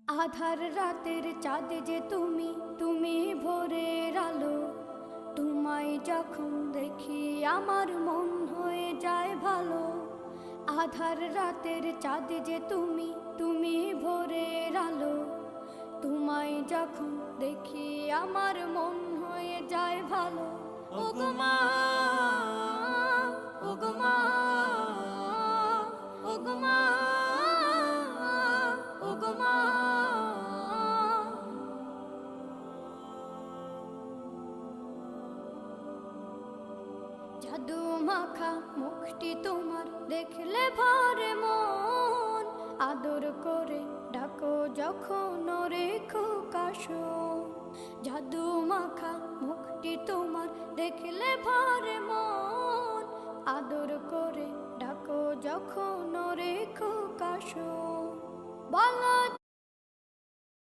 আধার রাতের চাঁদ যে তুমি, তুমি ভোরের আলো। তোমায় যখন দেখি আমার মন হয়ে যায় ভালো। আধার রাতের চাঁদ যে তুমি, তুমি ভোরের আলো। তোমায় যখন দেখি আমার মন হয়ে যায় ভালো। ওগো মা, ওগো মা, ওগো মা, ওগো মা। জাদু মাখা মুখটি তোমার দেখলে ভরে মন। আদর করে ডাকো যখন রেখো কাশো। জাদু মাখা মুখটি তোমার দেখলে ভরে মন। আদর করে ডাকো যখন রেখো কাশো। বলো